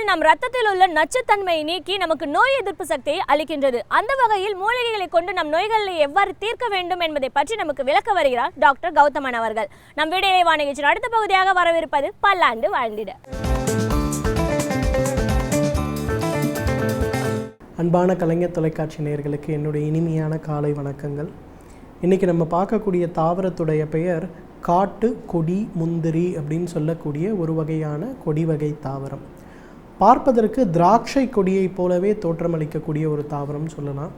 நம் ரத்தத்தில் உள்ள நச்சுத்தன்மையை நீக்கி நமக்கு நோய் எதிர்ப்பு சக்தியை அளிக்கின்றது. அந்த வகையில் மூலிகைகளை கொண்டு நம் நோய்களை எவ்வாறு தீர்க்க வேண்டும் என்பதை பற்றி நமக்கு விளக்க வருகிறார் டாக்டர் கௌதமன் அவர்கள். நம் வீடியோவை வாணிகத்தின் அடுத்த பகுதியாக வரவிருப்பது பல்லாண்டு வாழ்ந்திட. அன்பான கலைஞர் தொலைக்காட்சி நேயர்களுக்கு என்னுடைய இனிமையான காலை வணக்கங்கள். இன்றைக்கி நம்ம பார்க்கக்கூடிய தாவரத்துடைய பெயர் காட்டு கொடி முந்திரி அப்படின்னு சொல்லக்கூடிய ஒரு வகையான கொடி வகை தாவரம். பார்ப்பதற்கு திராட்சை கொடியைப் போலவே தோற்றமளிக்கக்கூடிய ஒரு தாவரம் சொல்லலாம்.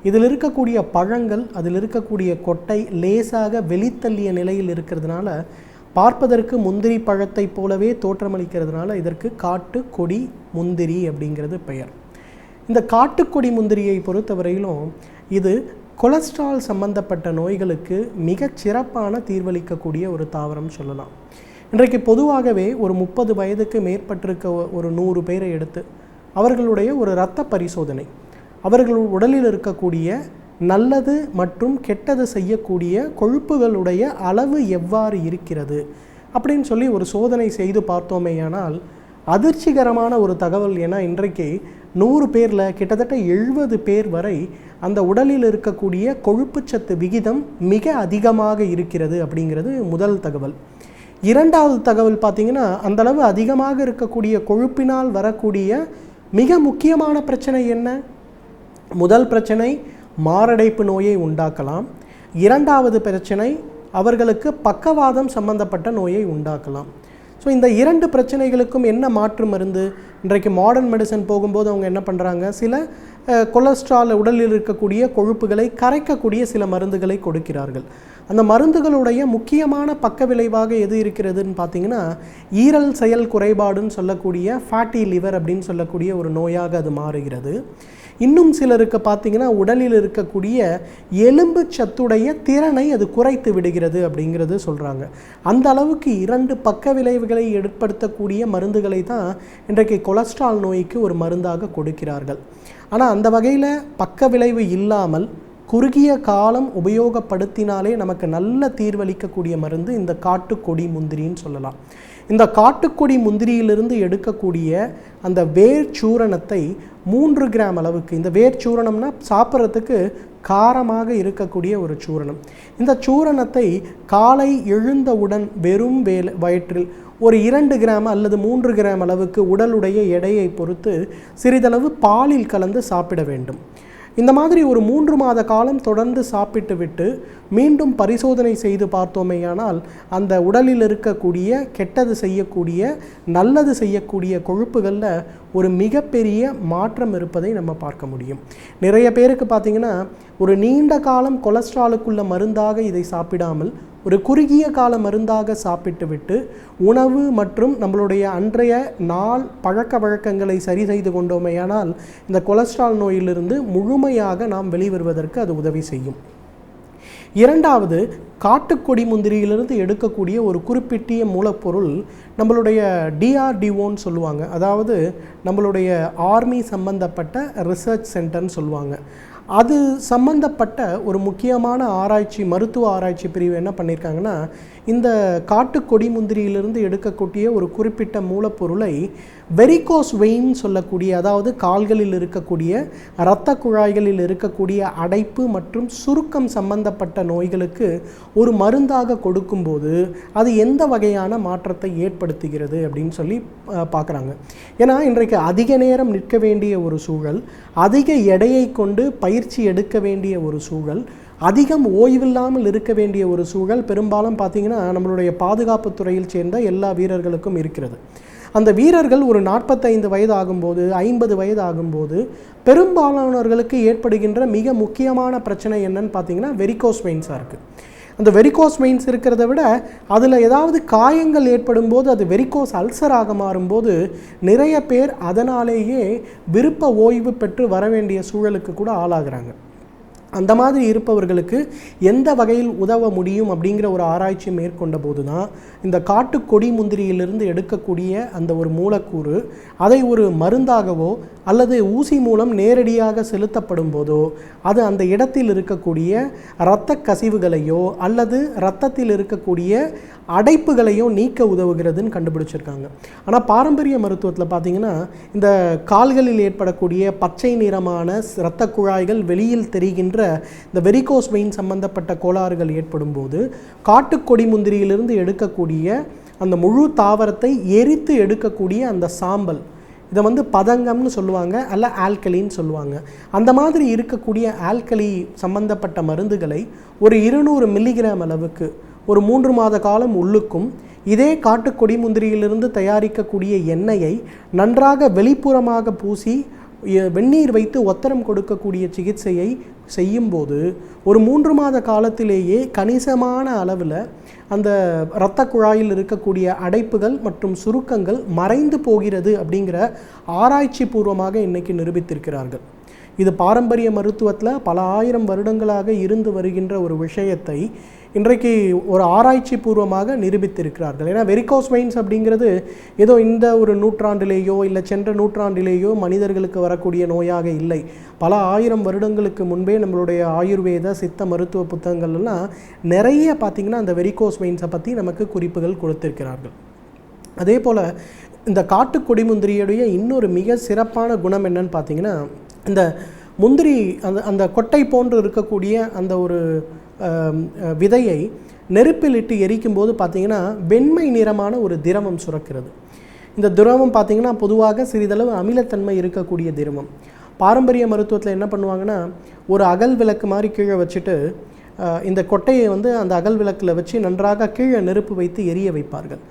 இதில் இருக்கக்கூடிய பழங்கள், அதில் இருக்கக்கூடிய கொட்டை லேசாக வெளித்தள்ளிய நிலையில் இருக்கிறதுனால பார்ப்பதற்கு முந்திரி பழத்தை போலவே தோற்றமளிக்கிறதுனால இதற்கு காட்டு கொடி முந்திரி அப்படிங்கிறது பெயர். இந்த காட்டுக்கொடி முந்திரியை பொறுத்தவரையிலும் இது கொலஸ்ட்ரால் சம்பந்தப்பட்ட நோய்களுக்கு மிகச் சிறப்பான தீர்வளிக்கக்கூடிய ஒரு தாவரம் சொல்லலாம். இன்றைக்கு பொதுவாகவே ஒரு 30 வயதுக்கு மேற்பட்டிருக்க ஒரு 100 பேரை எடுத்து அவர்களுடைய ஒரு இரத்த பரிசோதனை, அவர்கள் உடலில் இருக்கக்கூடிய நல்லது மற்றும் கெட்டது செய்யக்கூடிய கொழுப்புகளுடைய அளவு எவ்வாறு இருக்கிறது அப்படின்னு சொல்லி ஒரு சோதனை செய்து பார்த்தோமேயானால் அதிர்ச்சிகரமான ஒரு தகவல். ஏன்னா இன்றைக்கு 100 பேரில் கிட்டத்தட்ட 70 பேர் வரை அந்த உடலில் இருக்கக்கூடிய கொழுப்புச்சத்து விகிதம் மிக அதிகமாக இருக்கிறது அப்படிங்கிறது முதல் தகவல். இரண்டாவது தகவல் பார்த்திங்கன்னா, அந்தளவு அதிகமாக இருக்கக்கூடிய கொழுப்பினால் வரக்கூடிய மிக முக்கியமான பிரச்சனை என்ன? முதல் பிரச்சனை மாரடைப்பு நோயை உண்டாக்கலாம். இரண்டாவது பிரச்சனை அவர்களுக்கு பக்கவாதம் சம்பந்தப்பட்ட நோயை உண்டாக்கலாம். ஸோ இந்த 2 பிரச்சனைகளுக்கும் என்ன மாற்று மருந்து? இன்றைக்கு மாடர்ன் மெடிசன் போகும்போது அவங்க என்ன பண்ணுறாங்க, சில கொலஸ்ட்ரால் உடலில் இருக்கக்கூடிய கொழுப்புகளை கரைக்கக்கூடிய சில மருந்துகளை கொடுக்கிறார்கள். அந்த மருந்துகளுடைய முக்கியமான பக்க விளைவாக எது இருக்கிறதுன்னு பார்த்தீங்கன்னா, ஈரல் செயல் குறைபாடுன்னு சொல்லக்கூடிய ஃபேட்டி லிவர் அப்படின்னு சொல்லக்கூடிய ஒரு நோயாக அது மாறுகிறது. இன்னும் சிலருக்கு பார்த்திங்கன்னா உடலில் இருக்கக்கூடிய எலும்பு சத்துடைய திறனை அது குறைத்து விடுகிறது அப்படிங்கிறது சொல்கிறாங்க. அந்த அளவுக்கு 2 பக்க விளைவுகளை ஏற்படுத்தக்கூடிய மருந்துகளை தான் இன்றைக்கு கொலஸ்ட்ரால் நோய்க்கு ஒரு மருந்தாக கொடுக்கிறார்கள். ஆனால் அந்த வகையில் பக்க விளைவு இல்லாமல் குறுகிய காலம் உபயோகப்படுத்தினாலே நமக்கு நல்ல தீர்வளிக்கக்கூடிய மருந்து இந்த காட்டுக்கொடி முந்திரின்னு சொல்லலாம். இந்த காட்டுக்கொடி முந்திரியிலிருந்து எடுக்கக்கூடிய அந்த வேர் சூரணத்தை 3 கிராம் அளவுக்கு, இந்த வேர் சூரணம்னா சாப்பிட்றதுக்கு காரமாக இருக்கக்கூடிய ஒரு சூரணம். இந்த சூரணத்தை காலை எழுந்தவுடன் வெறும் வயிற்றில் ஒரு 2 கிராம் அல்லது 3 கிராம் அளவுக்கு உடலுடைய எடையை பொறுத்து சிறிதளவு பாலில் கலந்து சாப்பிட வேண்டும். இந்த மாதிரி ஒரு 3 மாத காலம் தொடர்ந்து சாப்பிட்டு விட்டு மீண்டும் பரிசோதனை செய்து பார்த்தோமேயானால் அந்த உடலில் இருக்கக்கூடிய கெட்டது செய்யக்கூடிய நல்லது செய்யக்கூடிய கொழுப்புகளில் ஒரு மிகப்பெரிய மாற்றம் இருப்பதை நம்ம பார்க்க முடியும். நிறைய பேருக்கு பார்த்திங்கன்னா ஒரு நீண்ட காலம் கொலஸ்ட்ராலுக்குள்ள மருந்தாக இதை சாப்பிடாமல் ஒரு குறுகிய கால மருந்தாக சாப்பிட்டு விட்டு உணவு மற்றும் நம்மளுடைய அன்றைய நாள் பழக்க வழக்கங்களை சரி செய்து கொண்டோமேயானால் இந்த கொலஸ்ட்ரால் நோயிலிருந்து முழுமையாக நாம் வெளிவருவதற்கு அது உதவி செய்யும். இரண்டாவது, காட்டுக்கொடி முந்திரியிலிருந்து எடுக்கக்கூடிய ஒரு குறிப்பிட்ட மூலப்பொருள் நம்மளுடைய DRDOன்னு சொல்லுவாங்க. அதாவது நம்மளுடைய ஆர்மி சம்பந்தப்பட்ட ரிசர்ச் சென்டர்னு சொல்லுவாங்க. அது சம்பந்தப்பட்ட ஒரு முக்கியமான ஆராய்ச்சி, மருத்துவ ஆராய்ச்சி பிரிவு என்ன பண்ணியிருக்காங்கன்னா, இந்த காட்டுக்கொடி முந்திரியிலிருந்து எடுக்கக்கூடிய ஒரு குறிப்பிட்ட மூலப்பொருளை வெரிகோஸ் வெயின் சொல்லக்கூடிய, அதாவது கால்களில் இருக்கக்கூடிய இரத்த குழாய்களில் இருக்கக்கூடிய அடைப்பு மற்றும் சுருக்கம் சம்பந்தப்பட்ட நோய்களுக்கு ஒரு மருந்தாக கொடுக்கும்போது அது எந்த வகையான மாற்றத்தை ஏற்படுத்துகிறது அப்படின்னு சொல்லி பார்க்குறாங்க. ஏன்னா இன்றைக்கு அதிக நேரம் நிற்க வேண்டிய ஒரு சூழல், அதிக எடையை கொண்டு பயிற்சி எடுக்க வேண்டிய ஒரு சூழல், அதிகம் ஓய்வில்லாமல் இருக்க வேண்டிய ஒரு சூழல் பெரும்பாலும் பார்த்திங்கன்னா நம்மளுடைய பாதுகாப்பு துறையில் சேர்ந்த எல்லா வீரர்களுக்கும் இருக்கிறது. அந்த வீரர்கள் ஒரு 45 வயது ஆகும்போது, 50 வயது ஆகும்போது பெரும்பாலானவர்களுக்கு ஏற்படுகின்ற மிக முக்கியமான பிரச்சனை என்னன்னு பார்த்திங்கன்னா வெரிகோஸ் வெயின்ஸாக இருக்குது. அந்த வெரிகோஸ் வெயின்ஸ் இருக்கிறத விட அதில் ஏதாவது காயங்கள் ஏற்படும் போது அது வெரிகோஸ் அல்சராக மாறும்போது நிறைய பேர் அதனாலேயே விருப்ப ஓய்வு பெற்று வர வேண்டிய சூழலுக்கு கூட ஆளாகிறாங்க. அந்த மாதிரி இருப்பவர்களுக்கு எந்த வகையில் உதவ முடியும் அப்படிங்கிற ஒரு ஆராய்ச்சி மேற்கொண்ட போது தான் இந்த காட்டு கொடி முந்திரியிலிருந்து எடுக்கக்கூடிய அந்த ஒரு மூலக்கூறு அதை ஒரு மருந்தாகவோ அல்லது ஊசி மூலம் நேரடியாக செலுத்தப்படும் போதோ அது அந்த இடத்தில் இருக்கக்கூடிய இரத்த கசிவுகளையோ அல்லது இரத்தத்தில் இருக்கக்கூடிய அடைப்புகளையோ நீக்க உதவுகிறதுன்னு கண்டுபிடிச்சிருக்காங்க. ஆனால் பாரம்பரிய மருத்துவத்தில் பார்த்திங்கன்னா இந்த கால்களில் ஏற்படக்கூடிய பச்சை நிறமான இரத்த குழாய்கள் வெளியில் தெரிகின்ற இந்த வெரிகோஸ் வெயின் சம்பந்தப்பட்ட கோளாறுகள் ஏற்படும் போது காட்டுக்கொடி முந்திரியிலிருந்து எடுக்கக்கூடிய அந்த முழு தாவரத்தை எரித்து எடுக்கக்கூடிய அந்த சாம்பல், இதை வந்து பதங்கம்னு சொல்லுவாங்க, அல்ல ஆல்கலின்னு சொல்லுவாங்க. அந்த மாதிரி இருக்கக்கூடிய ஆல்கலி சம்பந்தப்பட்ட மருந்துகளை ஒரு 200 மில்லிகிராம் அளவுக்கு ஒரு 3 மாத காலம் உள்ளுக்கும் இதே காட்டுக்கொடி முந்திரியிலிருந்து தயாரிக்கக்கூடிய எண்ணெயை நன்றாக வெளிப்புறமாக பூசி வெந்நீர் வைத்து ஒத்தரம் கொடுக்கக்கூடிய சிகிச்சையை செய்யும்போது ஒரு 3 மாத காலத்திலேயே கணிசமான அளவில் அந்த இரத்த குழாயில் இருக்கக்கூடிய அடைப்புகள் மற்றும் சுருக்கங்கள் மறைந்து போகிறது அப்படிங்கிற ஆராய்ச்சி பூர்வமாக இன்றைக்கி நிரூபித்திருக்கிறார்கள். இது பாரம்பரிய மருத்துவத்தில் பல ஆயிரம் வருடங்களாக இருந்து வருகின்ற ஒரு விஷயத்தை இன்றைக்கு ஒரு ஆராய்ச்சி பூர்வமாக நிரூபித்திருக்கிறார்கள். ஏன்னா வெரிகோஸ் வெயின்ஸ் அப்படிங்கிறது ஏதோ இந்த ஒரு நூற்றாண்டிலேயோ இல்லை சென்ற நூற்றாண்டிலேயோ மனிதர்களுக்கு வரக்கூடிய நோயாக இல்லை. பல ஆயிரம் வருடங்களுக்கு முன்பே நம்மளுடைய ஆயுர்வேத சித்த மருத்துவ புத்தகங்கள்லாம் நிறைய பார்த்திங்கன்னா அந்த வெரிகோஸ் வெயின்ஸை பற்றி நமக்கு குறிப்புகள் கொடுத்திருக்கிறார்கள். அதே போல் இந்த காட்டுக்கொடி முந்திரியுடைய இன்னொரு மிக சிறப்பான குணம் என்னன்னு பார்த்திங்கன்னா, இந்த முந்திரி அந்த கொட்டை போன்று இருக்கக்கூடிய அந்த ஒரு விதையை நெருப்பில் இட்டு எரிக்கும் போது பார்த்திங்கன்னா வெண்மை நிறமான ஒரு திரவம் சுரக்கிறது. இந்த திரவம் பார்த்திங்கன்னா பொதுவாக சிறிதளவு அமிலத்தன்மை இருக்கக்கூடிய திரவம். பாரம்பரிய மருத்துவத்தில் என்ன பண்ணுவாங்கன்னா, ஒரு அகல் விளக்கு மாதிரி கீழே வச்சுட்டு இந்த கொட்டையை வந்து அந்த அகல் விளக்கில் வச்சு நன்றாக கீழே நெருப்பு வைத்து எரிய வைப்பார்கள்.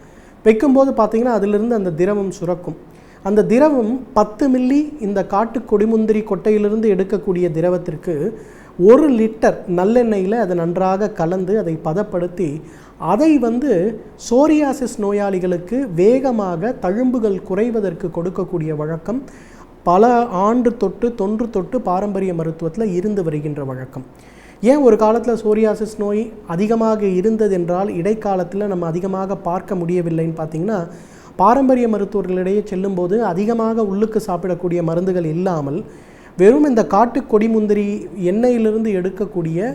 வைக்கும்போது பார்த்திங்கன்னா அதிலிருந்து அந்த திரவம் சுரக்கும். அந்த திரவம் 10 மில்லி இந்த காட்டு கொடிமுந்திரி கொட்டையிலிருந்து எடுக்கக்கூடிய திரவத்திற்கு 1 லிட்டர் நல்லெண்ணெயில் அதை நன்றாக கலந்து அதை பதப்படுத்தி அதை வந்து சோரியாசிஸ் நோயாளிகளுக்கு வேகமாக தழும்புகள் குறைவதற்கு கொடுக்கக்கூடிய வழக்கம் பல ஆண்டு தொட்டு தொன்று தொட்டு பாரம்பரிய மருத்துவத்தில் இருந்து வருகின்ற வழக்கம். ஏன் ஒரு காலத்தில் சோரியாசிஸ் நோய் அதிகமாக இருந்தது என்றால் இடைக்காலத்தில் நம்ம அதிகமாக பார்க்க முடியவில்லைன்னு பார்த்திங்கன்னா, பாரம்பரிய மருத்துவர்களிடையே செல்லும்போது அதிகமாக உள்ளுக்கு சாப்பிடக்கூடிய மருந்துகள் இல்லாமல் வெறும் இந்த காட்டு கொடி முந்திரி எண்ணெயிலிருந்து எடுக்கக்கூடிய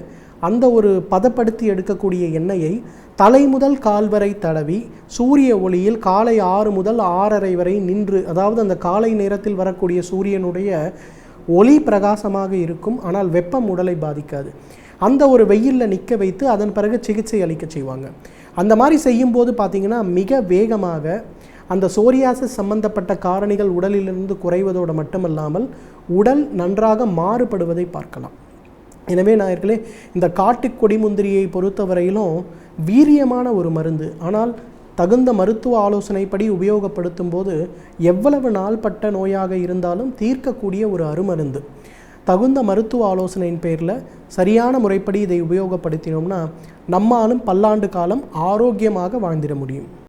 அந்த ஒரு பதப்படுத்தி எடுக்கக்கூடிய எண்ணெயை தலை முதல் கால் வரை தடவி சூரிய ஒளியில் காலை 6 முதல் 6:30 வரை நின்று, அதாவது அந்த காலை நேரத்தில் வரக்கூடிய சூரியனுடைய ஒளி பிரகாசமாக இருக்கும், ஆனால் வெப்பம் உடலை பாதிக்காது. அந்த ஒரு வெயிலில் நிற்க வைத்து அதன் பிறகு சிகிச்சை அளிக்க செய்வாங்க. அந்த மாதிரி செய்யும்போது பார்த்திங்கன்னா மிக வேகமாக அந்த சோரியாசிஸ் சம்பந்தப்பட்ட காரணிகள் உடலிலிருந்து குறைவதோடு மட்டுமல்லாமல் உடல் நன்றாக மாறுபடுவதை பார்க்கலாம். எனவே நாயர்களே, இந்த காட்டுக்கொடி முந்திரியை பொறுத்தவரையிலும் வீரியமான ஒரு மருந்து, ஆனால் தகுந்த மருத்துவ ஆலோசனைப்படி உபயோகப்படுத்தும் போது எவ்வளவு நாள்பட்ட நோயாக இருந்தாலும் தீர்க்கக்கூடிய ஒரு அருமருந்து. தகுந்த மருத்துவ ஆலோசனையின் பேரில் சரியான முறைப்படி இதை உபயோகப்படுத்தினோம்னா நம்மாலும் பல்லாண்டு காலம் ஆரோக்கியமாக வாழ்ந்திட முடியும்.